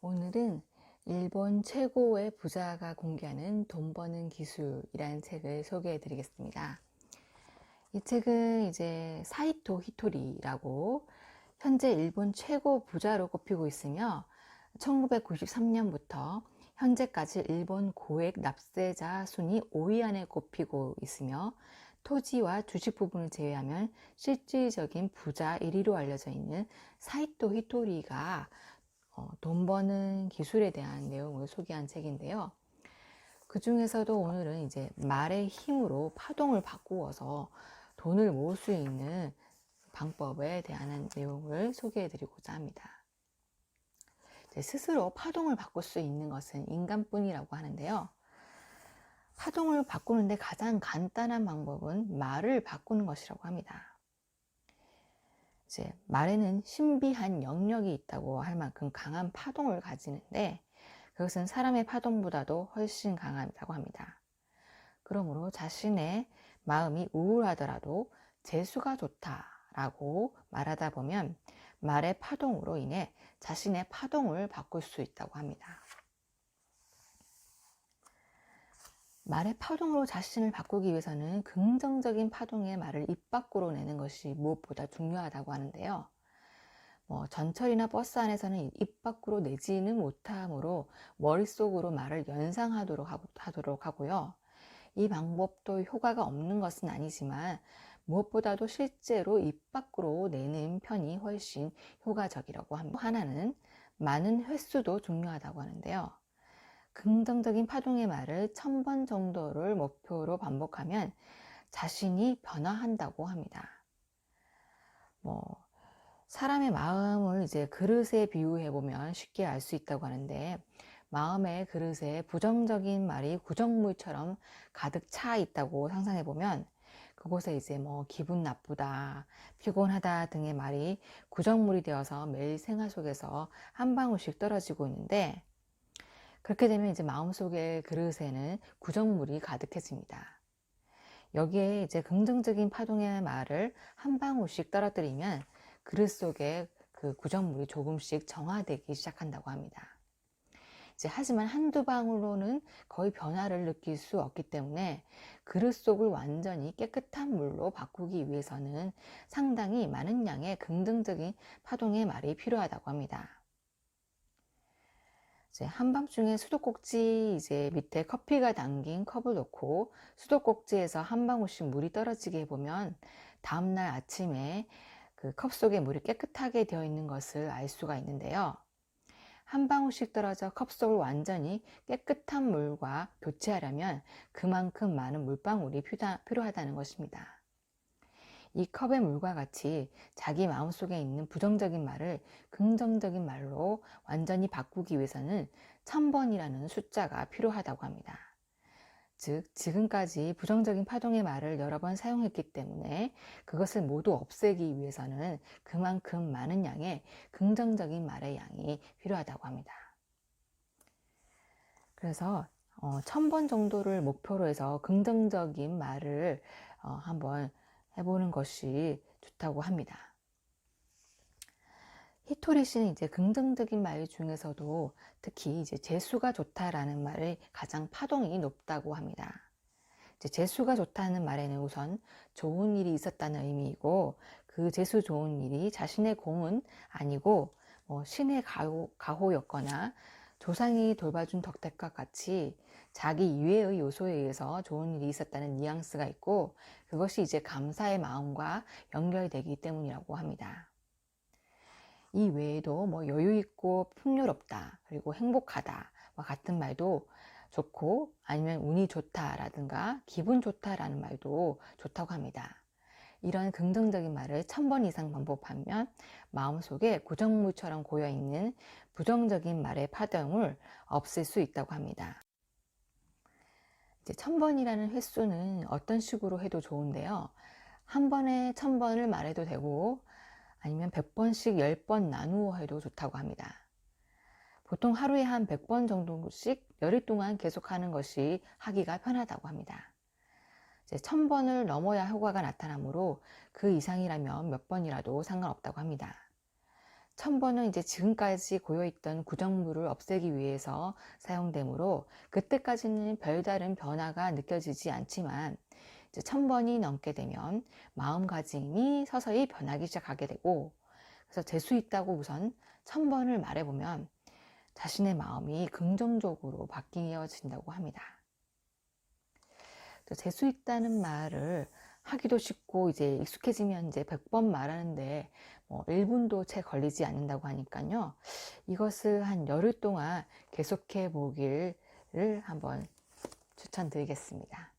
오늘은 일본 최고의 부자가 공개하는 돈 버는 기술이라는 책을 소개해 드리겠습니다. 이 책은 이제 사이토 히토리라고 현재 일본 최고 부자로 꼽히고 있으며 1993년부터 현재까지 일본 고액 납세자 순위 5위 안에 꼽히고 있으며 토지와 주식 부분을 제외하면 실질적인 부자 1위로 알려져 있는 사이토 히토리가 돈 버는 기술에 대한 내용을 소개한 책인데요. 그 중에서도 오늘은 이제 말의 힘으로 파동을 바꾸어서 돈을 모을 수 있는 방법에 대한 내용을 소개해 드리고자 합니다. 스스로 파동을 바꿀 수 있는 것은 인간뿐이라고 하는데요. 파동을 바꾸는데 가장 간단한 방법은 말을 바꾸는 것이라고 합니다. 말에는 신비한 영역이 있다고 할 만큼 강한 파동을 가지는데 그것은 사람의 파동보다도 훨씬 강하다고 합니다. 그러므로 자신의 마음이 우울하더라도 재수가 좋다라고 말하다 보면 말의 파동으로 인해 자신의 파동을 바꿀 수 있다고 합니다. 말의 파동으로 자신을 바꾸기 위해서는 긍정적인 파동의 말을 입 밖으로 내는 것이 무엇보다 중요하다고 하는데요. 전철이나 버스 안에서는 입 밖으로 내지는 못하므로 머릿속으로 말을 연상하도록 하고요. 이 방법도 효과가 없는 것은 아니지만 무엇보다도 실제로 입 밖으로 내는 편이 훨씬 효과적이라고 합니다. 하나는 많은 횟수도 중요하다고 하는데요. 긍정적인 파동의 말을 1000번 정도를 목표로 반복하면 자신이 변화한다고 합니다. 사람의 마음을 이제 그릇에 비유해 보면 쉽게 알 수 있다고 하는데 마음의 그릇에 부정적인 말이 구정물처럼 가득 차 있다고 상상해 보면 그곳에 이제 기분 나쁘다, 피곤하다 등의 말이 구정물이 되어서 매일 생활 속에서 한 방울씩 떨어지고 있는데 그렇게 되면 이제 마음속의 그릇에는 구정물이 가득해집니다. 여기에 이제 긍정적인 파동의 말을 한 방울씩 떨어뜨리면 그릇 속에 그 구정물이 조금씩 정화되기 시작한다고 합니다. 하지만 한두 방울로는 거의 변화를 느낄 수 없기 때문에 그릇 속을 완전히 깨끗한 물로 바꾸기 위해서는 상당히 많은 양의 긍정적인 파동의 말이 필요하다고 합니다. 한밤중에 수도꼭지 밑에 커피가 담긴 컵을 놓고 수도꼭지에서 한 방울씩 물이 떨어지게 해보면 다음날 아침에 그 컵 속에 물이 깨끗하게 되어 있는 것을 알 수가 있는데요. 한 방울씩 떨어져 컵 속을 완전히 깨끗한 물과 교체하려면 그만큼 많은 물방울이 필요하다는 것입니다. 이 컵의 물과 같이 자기 마음속에 있는 부정적인 말을 긍정적인 말로 완전히 바꾸기 위해서는 1000번이라는 숫자가 필요하다고 합니다. 즉 지금까지 부정적인 파동의 말을 여러 번 사용했기 때문에 그것을 모두 없애기 위해서는 그만큼 많은 양의 긍정적인 말의 양이 필요하다고 합니다. 그래서 1000번 정도를 목표로 해서 긍정적인 말을 한번 해보는 것이 좋다고 합니다. 히토리 씨는 이제 긍정적인 말 중에서도 특히 재수가 좋다라는 말이 가장 파동이 높다고 합니다. 재수가 좋다는 말에는 우선 좋은 일이 있었다는 의미이고 그 재수 좋은 일이 자신의 공은 아니고 신의 가호였거나 조상이 돌봐준 덕택과 같이 자기 이외의 요소에 의해서 좋은 일이 있었다는 뉘앙스가 있고 그것이 감사의 마음과 연결되기 때문이라고 합니다. 이 외에도 여유 있고 풍요롭다 그리고 행복하다 같은 말도 좋고 아니면 운이 좋다라든가 기분 좋다라는 말도 좋다고 합니다. 이런 긍정적인 말을 1000번 이상 반복하면 마음속에 구정물처럼 고여있는 부정적인 말의 파동을 없앨 수 있다고 합니다. 1000번이라는 횟수는 어떤 식으로 해도 좋은데요. 한 번에 1000번을 말해도 되고 아니면 100번씩 10번 나누어 해도 좋다고 합니다. 보통 하루에 한 100번 정도씩 열흘 동안 계속하는 것이 하기가 편하다고 합니다. 1000번을 넘어야 효과가 나타나므로 그 이상이라면 몇 번이라도 상관없다고 합니다. 1000번은 이제 지금까지 고여있던 구정물을 없애기 위해서 사용되므로 그때까지는 별다른 변화가 느껴지지 않지만 이제 1000번이 넘게 되면 마음가짐이 서서히 변하기 시작하게 되고, 그래서 재수 있다고 우선 1000번을 말해보면 자신의 마음이 긍정적으로 바뀌어진다고 합니다. 재수 있다는 말을 하기도 쉽고 이제 익숙해지면 이제 100번 말하는데 1분도 채 걸리지 않는다고 하니까요. 이것을 한 열흘 동안 계속해 보기를 한번 추천드리겠습니다.